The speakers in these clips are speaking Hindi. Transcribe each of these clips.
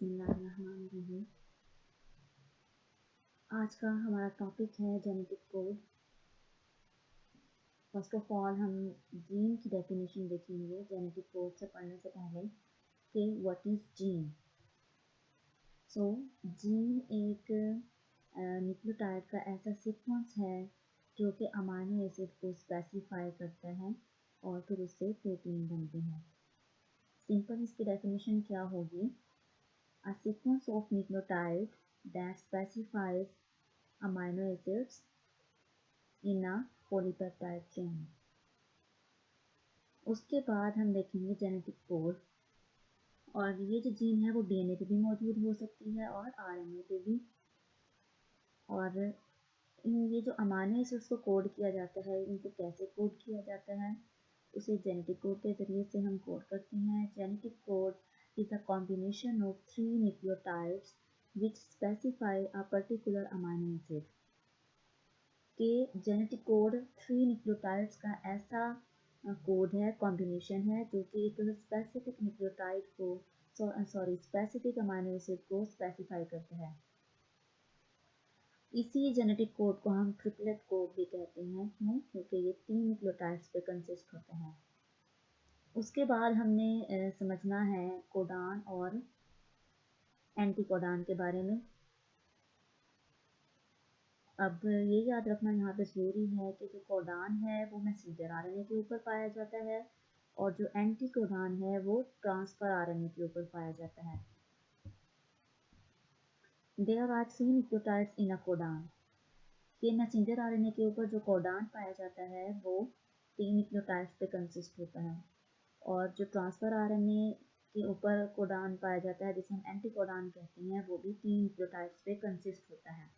बिस्मिल्लाहिर्रहमानिर्रहीम। आज का हमारा टॉपिक है genetic code. First of all हम जीन की डेफिनेशन देखेंगे जेनेटिक कोड से पढ़ने से पहले कि what is gene. So gene एक न्यूक्लियोटाइड का ऐसा सीक्वेंस है जो कि अमाइनो एसिड को स्पेसिफाई करता है और फिर उससे प्रोटीन बनते हैं। सिंपल इसकी डेफिनेशन क्या होगी? A sequence of nucleotide that specifies amino acids in a polypeptide chain। उसके बाद हम देखेंगे जेनेटिक कोड, और ये जो जीन है वो डीएनए पे भी मौजूद हो सकती है और आरएनए पे भी। और ये जो अमाइनो एसिड्स को कोड किया जाता है, इनको कैसे कोड किया जाता है, उसे जेनेटिक कोड के ज़रिए से हम कोड करते हैं। Genetic code is a combination of three nucleotides which specify a particular amino acid। के जेनेटिक कोड 3 न्यूक्लियोटाइड्स का ऐसा कोड है, कॉम्बिनेशन है, जो कि एक स्पेसिफिक न्यूक्लियोटाइड को स्पेसिफिक अमाइनो एसिड को स्पेसिफाई करता है। इसी जेनेटिक कोड को हम ट्रिपलेट कोड भी कहते हैं। क्यों? क्योंकि ये 3 न्यूक्लियोटाइड्स पे कंसिस्ट होता है। उसके बाद हमने समझना है कोडान और एंटीकोडान के बारे में। अब ये याद रखना यहाँ पे ज़रूरी है कि जो कोडान है वो मैसेंजर आरएनए के ऊपर पाया जाता है और जो एंटीकोडान है वो ट्रांसफर आरएनए के ऊपर पाया जाता है। There are 3 nucleotides in a codon. ये मैसेंजर आरएनए के ऊपर जो कोडान पाया जाता है वो 3 न्यूक्लियोटाइड्स पे कंसिस्ट होता है, और जो ट्रांसफर आरएनए के ऊपर कोडान पाया जाता है जिसे हम एंटीकोडान कहते हैं, वो भी 3 न्यूक्लियोटाइड्स पे कंसिस्ट होता है।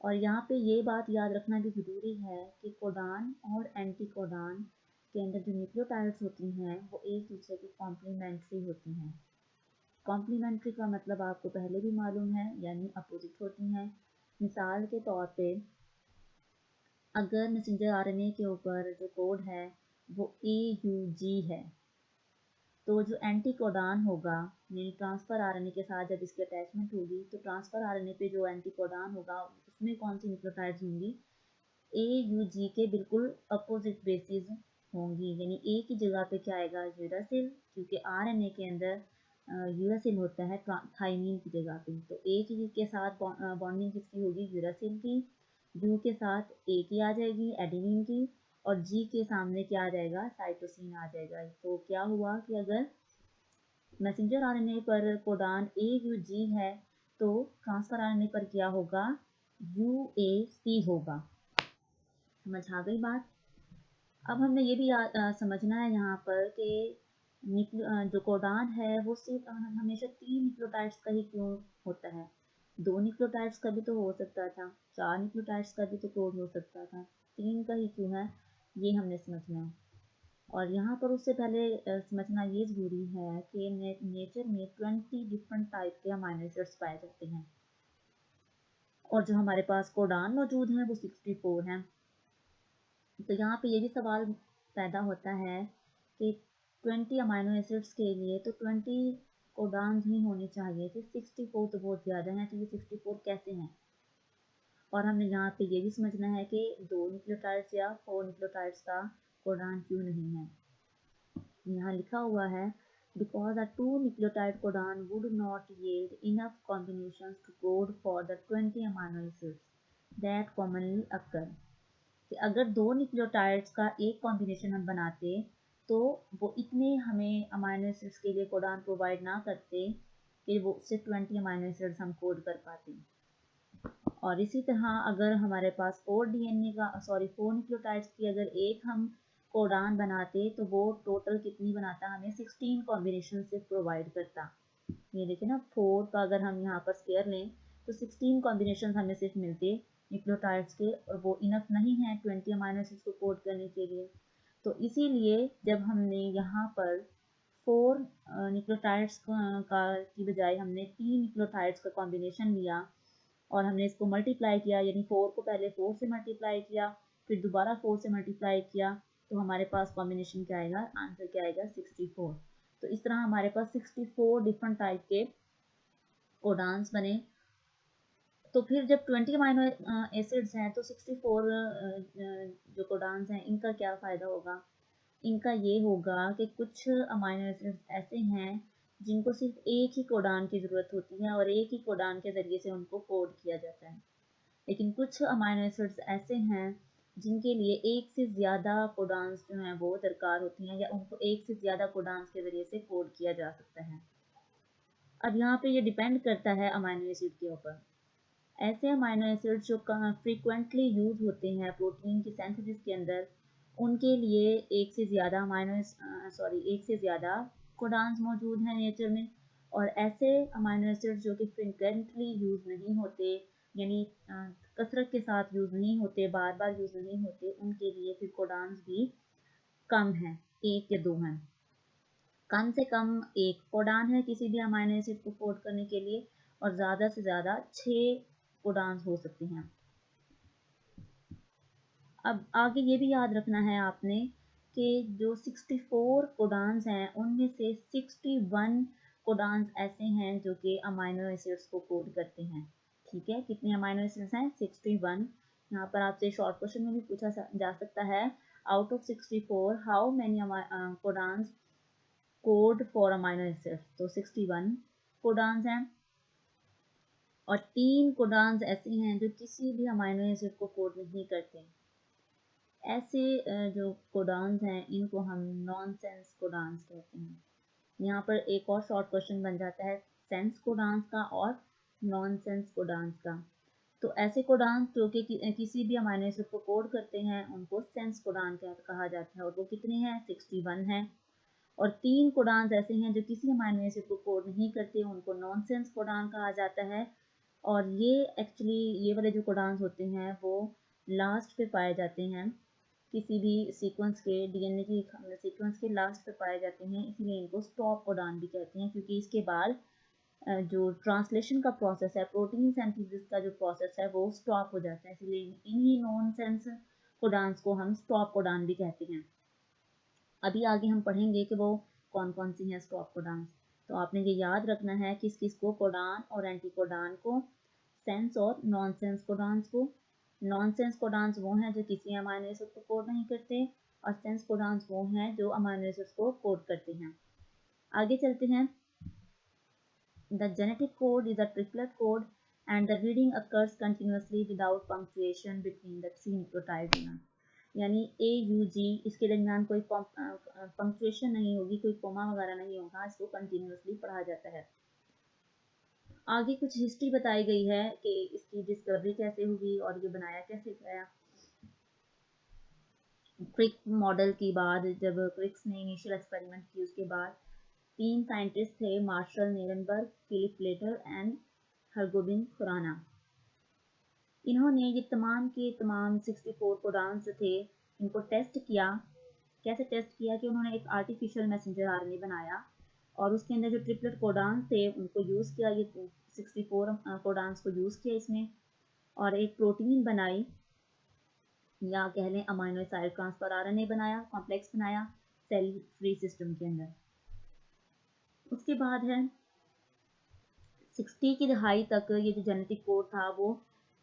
और यहाँ पे ये बात याद रखना भी ज़रूरी है कि कोडान और एंटीकोडान के अंदर जो न्यूक्लियोटाइड्स होती हैं वो एक दूसरे की कॉम्प्लीमेंट्री होती हैं। कॉम्प्लीमेंट्री का मतलब आपको पहले भी मालूम है, यानी अपोजिट होती हैं। मिसाल के तौर पे अगर मैसेंजर आरएनए के ऊपर जो कोड है वो AUG है, तो जो एंटीकोडान होगा यानी ट्रांसफर आरएनए के साथ जब इसकी अटैचमेंट होगी तो ट्रांसफर आरएनए पे जो एंटीकोडान होगा उसमें कौन सी न्यूक्लियोटाइड्स होंगी? AUG के बिल्कुल अपोजिट बेसिस होंगी। यानी ए की जगह पे क्या आएगा? यूरासिल, क्योंकि आरएनए के अंदर यूरासिल होता है थाइमीन की जगह पे। तो ए की के साथ बॉन्डिंग किसकी होगी? यूरासिल की। यू के साथ ए की आ जाएगी, एडेनिन की, और जी के सामने क्या आ जाएगा? साइटोसिन आ जाएगा। तो क्या हुआ कि अगर मैसेंजर आरएनए पर कोडान AUG है तो ट्रांसफर आरएनए पर क्या होगा? UAC होगा। समझ आ गई बात? अब हमने ये भी समझना है यहाँ पर कि जो कोडान है वो सिर्फ हमेशा 3 न्यूक्लियोटाइड्स का ही क्यों होता है? 2 न्यूक्लियोटाइड्स का भी तो हो सकता था, 4 न्यूक्लियोटाइड्स का भी तो कोड हो सकता था, 3 का ही क्यों है? ये हमने समझना है। और यहाँ पर उससे पहले समझना ये ज़रूरी है कि नेचर में 20 डिफरेंट टाइप के अमाइनो एसिड्स पाए जाते हैं, और जो हमारे पास कोडान मौजूद हैं वो 64 हैं। तो यहाँ पे ये भी सवाल पैदा होता है कि 20 अमाइनो एसिड्स के लिए तो 20 कोडान ही होने चाहिए थे, 64 तो बहुत ज़्यादा हैं, तो ये 64 कैसे हैं? और हमने यहाँ पे ये भी समझना है कि 2 न्यूक्लियोटाइड्स या 4 न्यूक्लियोटाइड्स का कोडान क्यों नहीं है। यहाँ लिखा हुआ है because a 2 nucleotide codon would not yield enough combinations to code for the 20 amino acids that commonly occur। कि अगर 2 न्यूक्लियोटाइड्स का एक कॉम्बिनेशन हम बनाते तो वो इतने हमें अमाइनो एसिड्स के लिए कोडान प्रोवाइड ना करते कि वो उससे 20 अमाइनो एसिड्स हम कोड कर पाते। और इसी तरह अगर हमारे पास 4 न्यूक्लियोटाइड्स की अगर एक हम कोडान बनाते तो वो टोटल कितनी बनाता? हमें 16 कॉम्बिनेशन से प्रोवाइड करता। ये देखिए ना, 4 का अगर हम यहाँ पर स्क्वायर लें तो 16 कॉम्बिनेशन हमें सिर्फ मिलते न्यूक्लियोटाइड्स के, और वो इनफ नहीं है 20 अमाइनो एसिड्स को कोड करने के लिए। तो इसीलिए जब हमने यहाँ पर 4 न्यूक्लियोटाइड्स की बजाय हमने 3 न्यूक्लियोटाइड्स का कॉम्बिनेशन लिया और हमने इसको मल्टीप्लाई किया, यानी 4 को पहले 4 से मल्टीप्लाई किया, फिर दोबारा 4 से मल्टीप्लाई किया, तो हमारे पास कॉम्बिनेशन क्या आएगा? आंसर क्या आएगा? 64। तो इस तरह हमारे पास 64 डिफरेंट टाइप के कोडान्स बने, तो फिर जब 20 अमाइनो एसिड्स हैं तो 64 जो कोडान्स हैं इनका क्या फ़ायदा होगा? इनका ये होगा कि कुछ अमाइनो एसिड्स ऐसे हैं जिनको सिर्फ एक ही कोडान की ज़रूरत होती है और एक ही कोडान के ज़रिए से उनको कोड किया जाता है। लेकिन कुछ अमाइनो एसिड्स ऐसे हैं जिनके लिए एक से ज़्यादा कोडान्स जो हैं वो दरकार होती हैं, या उनको एक से ज़्यादा कोडान्स के ज़रिए से कोड किया जा सकता है। अब यहाँ पे ये डिपेंड करता है अमाइनो एसिड के ऊपर। ऐसे अमाइनो एसिड जो फ्रीक्वेंटली यूज होते हैं प्रोटीन की सिंथेसिस के अंदर, उनके लिए एक से ज़्यादा कोडान्स मौजूद हैं नेचर में। और ऐसे अमाइनो एसिड जो कि फ्रीक्वेंटली यूज नहीं होते, यानी कसरत के साथ यूज नहीं होते, बार बार यूज नहीं होते, उनके लिए फिर कोडान्स भी कम हैं, 1 या 2 हैं। कम से कम 1 कोडान है किसी भी अमाइनो एसिड को कोड करने के लिए, और ज़्यादा से ज़्यादा 6 कोडान्स हो सकते हैं। अब आगे ये भी याद रखना है आपने कि जो 64 कोडान्स हैं उनमें से 61 कोडान्स ऐसे हैं जो कि अमाइनो एसिड्स को कोड करते हैं। ठीक है, कितने अमाइनो एसिड्स हैं? 61। यहाँ पर आपसे शॉर्ट क्वेश्चन में भी पूछा जा सकता है, out of 64 how many codons code for amino acids? तो 61 कोडान्स हैं, और 3 कोडान्स ऐसे हैं जो किसी भी अमाइनो एसिड को कोड नहीं करते। ऐसे जो कोडान्स हैं इनको हम नॉनसेंस कोडान्स कहते हैं। यहाँ पर एक और शॉर्ट क्वेश्चन बन जाता है सेंस कोडान्स का और नॉनसेंस कोडान्स का। तो ऐसे कोडान्स जो कि किसी भी अमाइनो एसिड को कोड करते हैं उनको सेंस कोडान कहा जाता है, और वो कितने हैं? 61 हैं। और 3 कोडान्स ऐसे हैं जो किसी अमाइनो एसिड को कोड नहीं करते, उनको नॉनसेंस कोडान कहा जाता है। और ये वाले जो कोडान्स होते हैं वो लास्ट पे पाए जाते हैं, किसी भी सीक्वेंस के, डीएनए की सीक्वेंस के लास्ट पे पाए जाते हैं, इसीलिए इनको स्टॉप कोडान भी कहते हैं, क्योंकि इसके बाद जो ट्रांसलेशन का प्रोसेस है, प्रोटीन सिंथेसिस का जो प्रोसेस है वो स्टॉप हो जाता है, इसलिए इन्हीं नॉनसेंस कोडान्स को हम स्टॉप कोडान भी कहते हैं। अभी आगे हम पढ़ेंगे कि वो कौन कौन सी हैं स्टॉप कोडान्स। तो आपने ये याद रखना है किस किस को, कोडान और एंटी कोडान को, सेंस और नॉनसेंस कोडान्स को। नॉनसेंस कोडान्स वो हैं जो किसी अमाइनो एसिड को कोड नहीं करते, और सेंस कोडान्स वो हैं जो अमाइनो एसिड को कोड करते हैं। आगे चलते हैं। The genetic code is a triplet code and the reading occurs continuously without punctuation between the 3 nucleotides. यानी AUG, इसके दरमियान कोई पंक्चुएशन नहीं होगी, कोई कोमा वगैरह नहीं होगा, इसको कंटिन्यूसली पढ़ा जाता है। आगे कुछ हिस्ट्री बताई गई है कि इसकी डिस्कवरी कैसे हुई और ये बनाया कैसे गया। क्रिक मॉडल की बाद, जब क्रिक्स ने इनिशियल एक्सपेरिमेंट की, उसके बाद 3 साइंटिस्ट थे, Marshall Nirenberg, Philip Leder and Hargobind Khorana. इन्होंने ये तमाम के तमाम 64 कोडान्स थे, इनको टेस्ट किया। कैसे टेस्ट किया कि उन्होंने एक आर्टिफिशियल मैसेंजर आरएनए बनाया और उसके अंदर जो ट्रिपलेट कोडान थे उनको यूज़ किया, ये 64 कोडान्स को यूज़ किया इसमें, और एक प्रोटीन बनाई, या कह लें अमाइनो एसिड ट्रांसफर आरएनए बनाया, कॉम्प्लेक्स बनाया सेल फ्री सिस्टम के अंदर। उसके बाद है 60 की दहाई तक ये जो जेनेटिक कोड था वो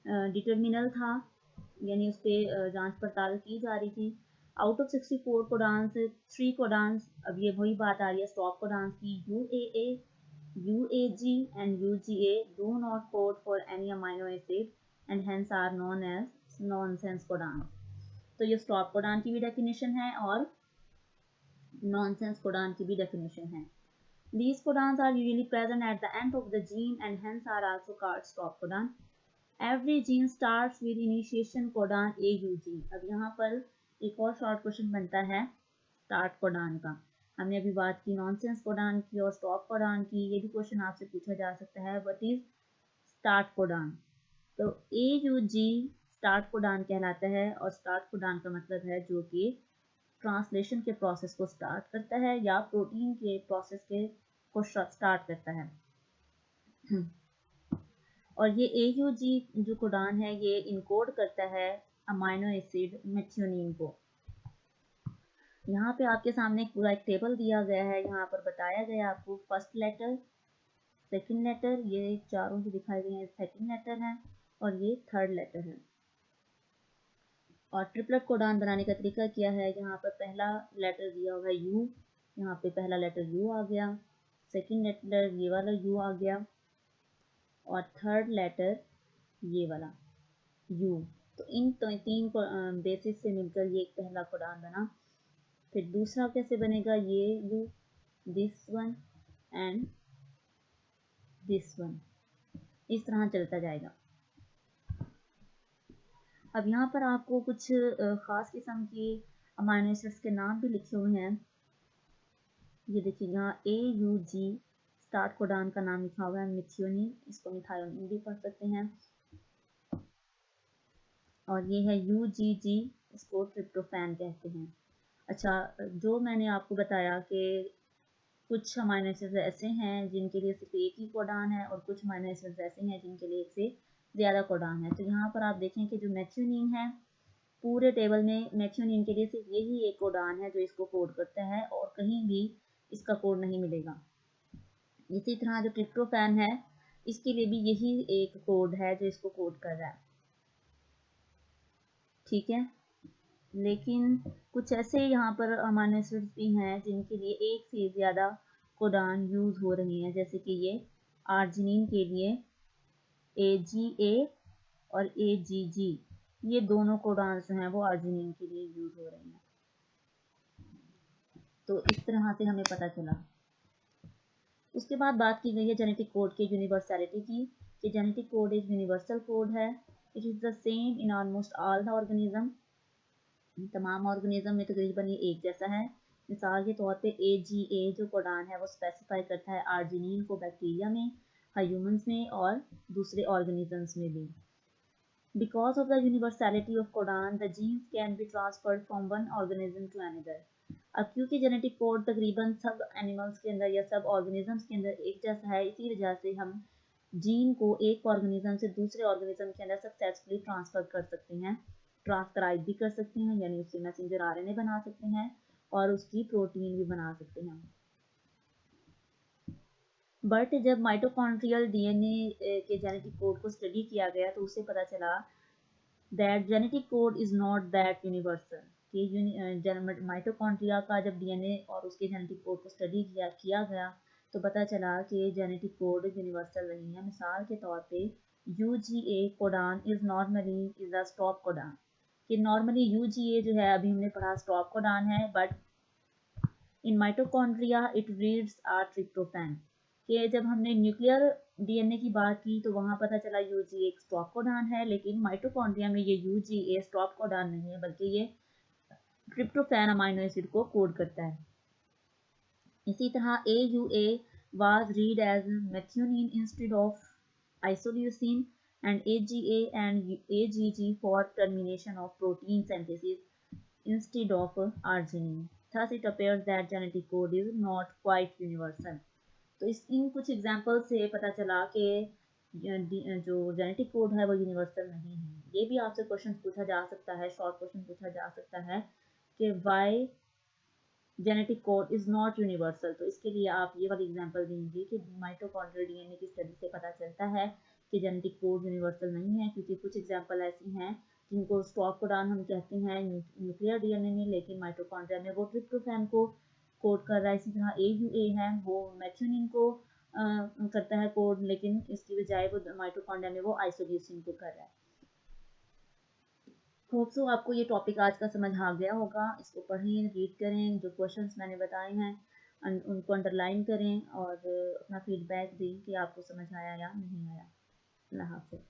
डिटर्मिनल था, यानी उस पर जांच पड़ताल की जा रही थी। आउट ऑफ 64 कोडान्स, 3 कोडान्स, अब ये वही बात आ रही है स्टॉप कोडान्स की, UAA, UAG and UGA do not code for any amino acid and hence are known as nonsense codons. तो ये स्टॉप कोडान की भी डेफिनेशन है और नॉनसेंस कोडान की भी डेफिनेशन है। These codons are usually present at the end of the gene and hence are also called stop codon. Every gene starts with initiation codon AUG। अब यहाँ पर एक और शॉर्ट क्वेश्चन बनता है स्टार्ट कोडान का। हमने अभी बात की नॉनसेंस कोडान की और स्टॉप कोडान की, ये भी क्वेश्चन आपसे पूछा जा सकता है, व्हाट इज स्टार्ट कोडान? तो AUG स्टार्ट कोडान कहलाता है, और स्टार्ट कोडान का मतलब है जो कि ट्रांसलेशन के प्रोसेस को स्टार्ट करता है या प्रोटीन के प्रोसेस के को स्टार्ट करता है। और ये AUG जो कोडान है ये इनकोड करता है अमाइनो एसिड मेथियोनिन को। यहाँ पे आपके सामने पूरा एक टेबल दिया गया है, यहाँ पर बताया गया आपको फर्स्ट लेटर, सेकंड लेटर, ये चारों जो दिखाए गए हैं सेकंड लेटर है और ये थर्ड लेटर है। और ट्रिपलेट कोडान बनाने का तरीका क्या है, यहाँ पर पहला लेटर दिया हुआ है यू, यहाँ पे पहला लेटर यू आ गया, सेकंड लेटर ये वाला यू आ गया और थर्ड लेटर ये वाला यू। तो इन तीन बेसिस से मिलकर ये एक पहला कोडान बना। फिर दूसरा कैसे बनेगा, ये you, this one and this one, इस तरह चलता जाएगा। अब यहाँ पर आपको कुछ ख़ास किस्म के अमाइनो एसिड्स के नाम भी लिखे हुए हैं। ये देखिए यहाँ AUG स्टार्ट कोडान का नाम लिखा हुआ है मिथियोनिन, इसको मिथायोनिन भी पढ़ सकते हैं। और ये है UGG, इसको ट्रिप्टोफैन कहते हैं। अच्छा, जो मैंने आपको बताया कि कुछ अमाइनो एसिड्स ऐसे हैं जिनके लिए सिर्फ एक ही कोडान है और कुछ अमाइनो एसिड्स ऐसे हैं जिनके लिए एक से ज़्यादा कोडान है। तो यहाँ पर आप देखें कि जो मेथियोनिन है, पूरे टेबल में मेथियोनिन के लिए सिर्फ यही एक कोडान है जो इसको कोड करता है और कहीं भी इसका कोड नहीं मिलेगा। इसी तरह जो ट्रिप्टोफैन है, इसके लिए भी यही एक कोड है जो इसको कोड कर रहा है, ठीक है। लेकिन कुछ ऐसे यहाँ पर अमाइनो एसिड्स भी हैं जिनके लिए एक से ज़्यादा कोडान यूज़ हो रहे हैं, जैसे कि ये आर्जिनिन के लिए AGA और AGG, ये दोनों कोडान जो हैं वो आर्जिनिन के लिए यूज़ हो रहे हैं। तो इस तरह से हमें पता चला। उसके बाद बात की गई है जेनेटिक कोड की यूनिवर्सलिटी की, कि जेनेटिक कोड एक यूनिवर्सल कोड है। It is the same in almost all the organism, तमाम ऑर्गेनिज्म में तकरीबन ये एक जैसा है। मिसाल के तौर पे AGA जो कोडान है वो स्पेसिफाई करता है आर्जिनिन को बैक्टीरिया में, ह्यूमंस में और दूसरे ऑर्गेनिजम्स में भी। Because of the universality of codon, the genes can be transferred from one organism to another. अब क्योंकि जेनेटिक कोड तकरीबन सब एनिमल्स के अंदर या सब ऑर्गेनिजम्स के अंदर एक जैसा है, इसी वजह से हम जीन को एक ऑर्गेनिज्म से दूसरे ऑर्गेनिज्म के अंदर सक्सेसफुली ट्रांसफर कर सकते हैं, ट्रांसक्राइब भी कर सकते हैं, यानी उससे मैसेंजर RNA बना सकते हैं और उसकी प्रोटीन भी बना सकते हैं। बट जब माइटोकॉन्ड्रियल DNA के जेनेटिक कोड को स्टडी किया गया तो उससे पता चला that genetic code is not that universal, कि माइटोकॉन्ड्रिया का जब DNA और उसके जेनेटिक कोड को स्टडी किया गया तो पता चला कि जेनेटिक कोड यूनिवर्सल नहीं है। मिसाल के तौर पे UGA codon is normally is a stop codon, कि नॉर्मली UGA जो है अभी हमने पढ़ा स्टॉप कोडान है, but in mitochondria it reads a tryptophan, कि जब हमने न्यूक्लियर DNA की बात की तो वहाँ पता चला UGA एक स्टॉप कोडान है, लेकिन माइटोकॉन्ड्रिया में ये UGA स्टॉप कोडान नहीं है बल्कि ये ट्रिप्टोफैन अमाइनो एसिड को कोड करता है। इसी तरह AUA was read as methionine instead of isoleucine and AGA and AGG for termination of protein synthesis instead of arginine. Thus it appears that genetic code is not quite universal. तो इन कुछ एग्जाम्पल से पता चला कि जो जेनेटिक कोड है वो यूनिवर्सल नहीं है। ये भी आपसे क्वेश्चन पूछा जा सकता है, शॉर्ट क्वेश्चन पूछा जा सकता है कि why genetic code is not universal. तो इसके लिए आप ये वाली एग्जांपल देंगे कि माइटोकॉन्ड्रियल DNA की स्टडी से पता चलता है कि जेनेटिक कोड यूनिवर्सल नहीं है, क्योंकि कुछ एग्जांपल ऐसी हैं जिनको स्टॉप कोडान हम कहते हैं न्यूक्लियर DNA में, लेकिन माइटोकॉन्ड्रिया में वो ट्रिप्टोफैन को कोड कर रहा है। इसी तरह AUA है वो मेथियोनिन को करता है कोड, लेकिन इसकी बजाय वो माइटोकॉन्ड्रिया में वो आइसोल्यूसिन को कर रहा है। होप सो आपको ये टॉपिक आज का समझ आ गया होगा। इसको पढ़ें, रीड करें, जो क्वेश्चंस मैंने बताए हैं उनको अंडरलाइन करें और अपना फीडबैक दें कि आपको समझ आया या नहीं आया। अल्लाह हाफ़िज़।